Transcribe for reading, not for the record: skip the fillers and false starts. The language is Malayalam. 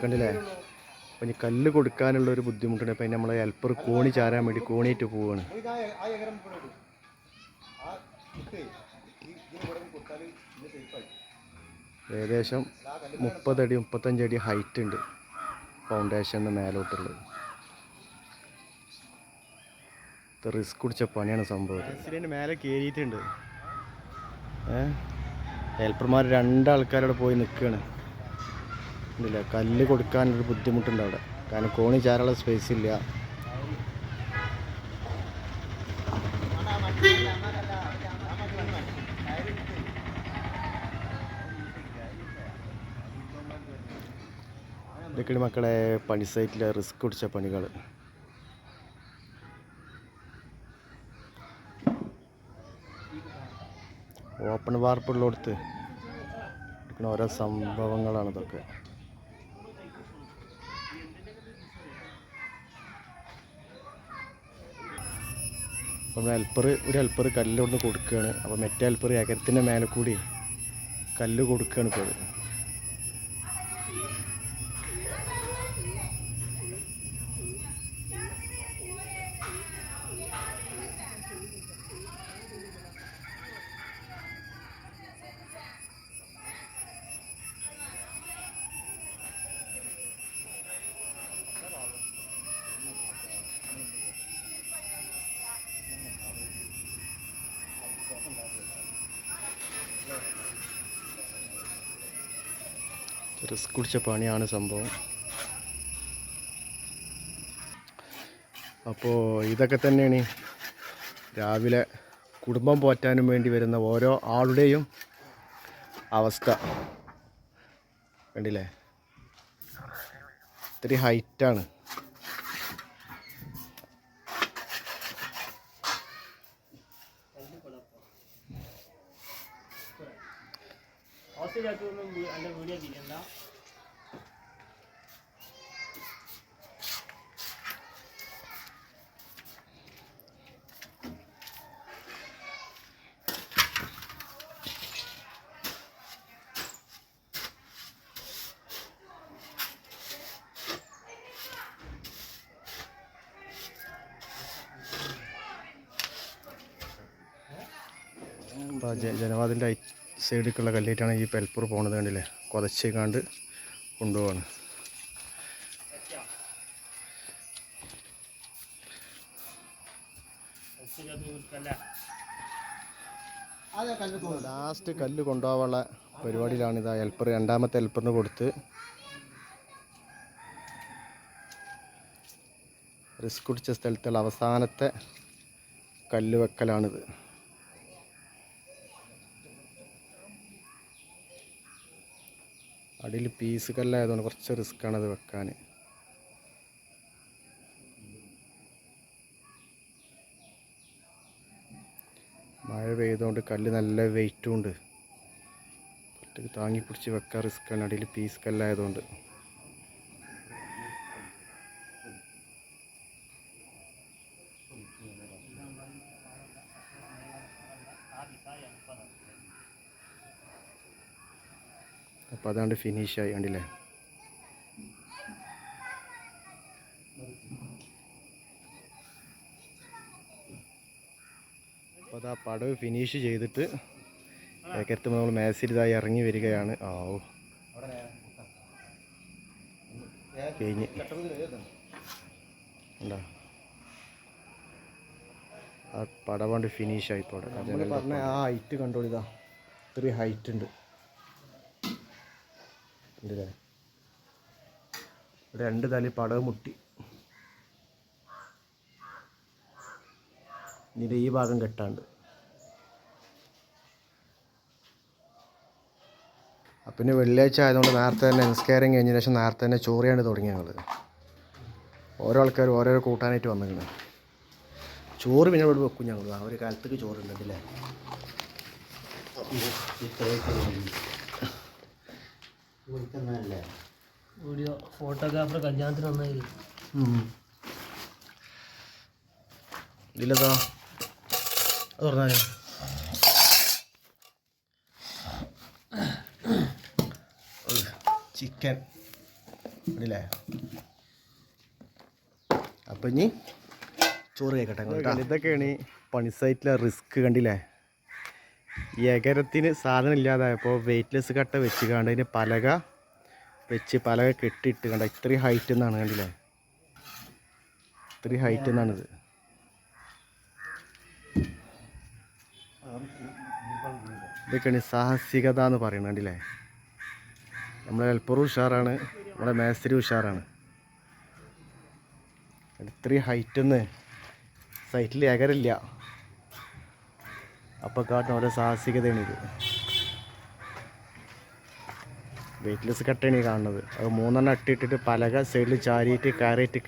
കണ്ടില്ലേ? അപ്പം ഇനി കല്ല് കൊടുക്കാനുള്ളൊരു ബുദ്ധിമുട്ടുണ്ട്. അപ്പം നമ്മൾ ഹെൽപ്പർ കോണി ചാരാൻ വേണ്ടി കോണിയിട്ട് പോവുകയാണ്. ഏകദേശം 30 അടി 35 അടി ഹൈറ്റ് ഉണ്ട് ഫൗണ്ടേഷന് മേലോട്ടുള്ളത്. റിസ്ക് പിടിച്ച പണിയാണ് സംഭവം. ആക്സിഡൻറ്റ് മേലെ കയറിയിട്ടുണ്ട്. ഹെൽപ്പർമാർ 2 ആൾക്കാരവിടെ പോയി നിൽക്കുകയാണ്. ഇല്ല, കല്ല് കൊടുക്കാനൊരു ബുദ്ധിമുട്ടുണ്ട് അവിടെ, കാരണം കോണി ചാരാനുള്ള സ്പേസ് ഇല്ല. ഇതൊക്കെയാണ് മക്കളെ പണി സൈറ്റിലെ റിസ്ക് പിടിച്ച പണികൾ. ഓപ്പൺ വാർപ്പുള്ളടത്ത് എടുക്കുന്ന ഓരോ സംഭവങ്ങളാണ് ഇതൊക്കെ. അപ്പം ഒരു ഹെൽപ്പർ കല്ലിലൊന്ന് കൊടുക്കുകയാണ്. അപ്പോൾ മറ്റേ ഹെൽപ്പർ ഏകരത്തിൻ്റെ മേലെ കൂടി കല്ല് കൊടുക്കുകയാണ് ഇപ്പോൾ. റിസ്ക് പിടിച്ച പണിയാണ് സംഭവം. അപ്പോൾ ഇതൊക്കെ തന്നെയാണ് രാവിലെ കുടുംബം പോറ്റാനും വേണ്ടി വരുന്ന ഓരോ ആളുടെയും അവസ്ഥ. കണ്ടില്ലേ? ഇത്തിരി ഹൈറ്റാണ്. അപ്പോൾ ജനവാദിൻ്റെ സൈഡിലേക്കുള്ള കല്ലേറ്റാണ് ഈ ഹെൽപ്പർ പോണത്. കണ്ടില്ലേ? കുതച്ചേക്കാണ്ട് കൊണ്ടുപോവാണ്. ലാസ്റ്റ് കല്ല് കൊണ്ടുപോകാനുള്ള പരിപാടിയിലാണ് ഇതാ ഹെൽപ്പർ. 2ാമത്തെ ഹെൽപ്പറിന് കൊടുത്ത് റിസ്ക് പിടിച്ച സ്ഥലത്തുള്ള അവസാനത്തെ കല്ല് വെക്കലാണിത്. അടിയിൽ പീസ് കല്ലായതുകൊണ്ട് കുറച്ച് റിസ്ക്കാണ് അത് വെക്കാൻ. മഴ പെയ്തുകൊണ്ട് കല്ല് നല്ല വെയിറ്റും ഉണ്ട്. താങ്ങി പിടിച്ച് വെക്കാൻ റിസ്ക്കാണ്, അടിയിൽ പീസ് കല്ലായതുകൊണ്ട്. അപ്പോൾ അതാണ്ട് ഫിനിഷായി. കണ്ടില്ലേ? അപ്പോൾ അതാ പടവ് ഫിനിഷ് ചെയ്തിട്ട് ഏക്കരത്ത് നമ്മൾ മേശരിതായി ഇറങ്ങി വരികയാണ്. കഴിഞ്ഞ് ഉണ്ടോ? ആ പടവാണ്ട് ഫിനിഷായി. ഇപ്പോൾ പറഞ്ഞ ആ ഹൈറ്റ് കണ്ടോളിതാ, ഇത്രയും ഹൈറ്റ് ഉണ്ട്. ഉണ്ടല്ലേ? ഇവിടെ 2 തലി പടവ് മുട്ടി. ഇതിൻ്റെ ഈ ഭാഗം കെട്ടാണ്ട്. പിന്നെ വെള്ളിയാഴ്ച ആയതുകൊണ്ട് നേരത്തെ തന്നെ നിസ്കാരം കഴിഞ്ഞ ശേഷം നേരത്തെ തന്നെ ചോറിയാണ്ട് തുടങ്ങി ഞങ്ങൾ. ഓരോ ആൾക്കാർ ഓരോരോ കൂട്ടാനായിട്ട് വന്നിട്ടുണ്ട്. ചോറ് പിന്നെ ഇവിടെ വെക്കും ഞങ്ങൾ. ആ ഒരു കാലത്തേക്ക് ചോറുണ്ടല്ലേ? വീഡിയോ ഫോട്ടോഗ്രാഫർ കല്യാണത്തിന് വന്നായി. ഇല്ലതാ അത് പറഞ്ഞാൽ ചിക്കൻ കണ്ടില്ലേ. അപ്പം ഇനി ചോറ് കഴിക്കട്ടെ. ഇതൊക്കെയാണ് പണി സൈറ്റിലെ റിസ്ക്. കണ്ടില്ലേ, ഈ എകരത്തിന് സാധനം ഇല്ലാതായപ്പോൾ വെയ്റ്റ്ലെസ് കട്ട വെച്ച് കണ്ട് അതിന് പലക വെച്ച് പലക കെട്ടിയിട്ട് കണ്ട ഇത്രയും ഹൈറ്റ് എന്നാണ്. കണ്ടില്ലേ, ഇത്രയും ഹൈറ്റ് എന്നാണിത്. ഇതൊക്കെയാണ് സാഹസികത എന്ന് പറയുന്നത്. കണ്ടില്ലേ, നമ്മളെ ഹെൽപ്പറും ഉഷാറാണ്, നമ്മളെ മേസ്ത്രി ഉഷാറാണ്. ഇത്രയും ഹൈറ്റെന്ന് സൈറ്റിൽ എകരില്ല. അപ്പോൾ കാട്ടുന്ന ഓരോ സാഹസികതയാണിത്. വെയ്റ്റ്ലെസ് കട്ടയാണ് ഈ കാണുന്നത്. അത് 3 എണ്ണം അട്ടിയിട്ടിട്ട് പലക സൈഡിൽ ചാരിയിട്ട് കയറിയിട്ട്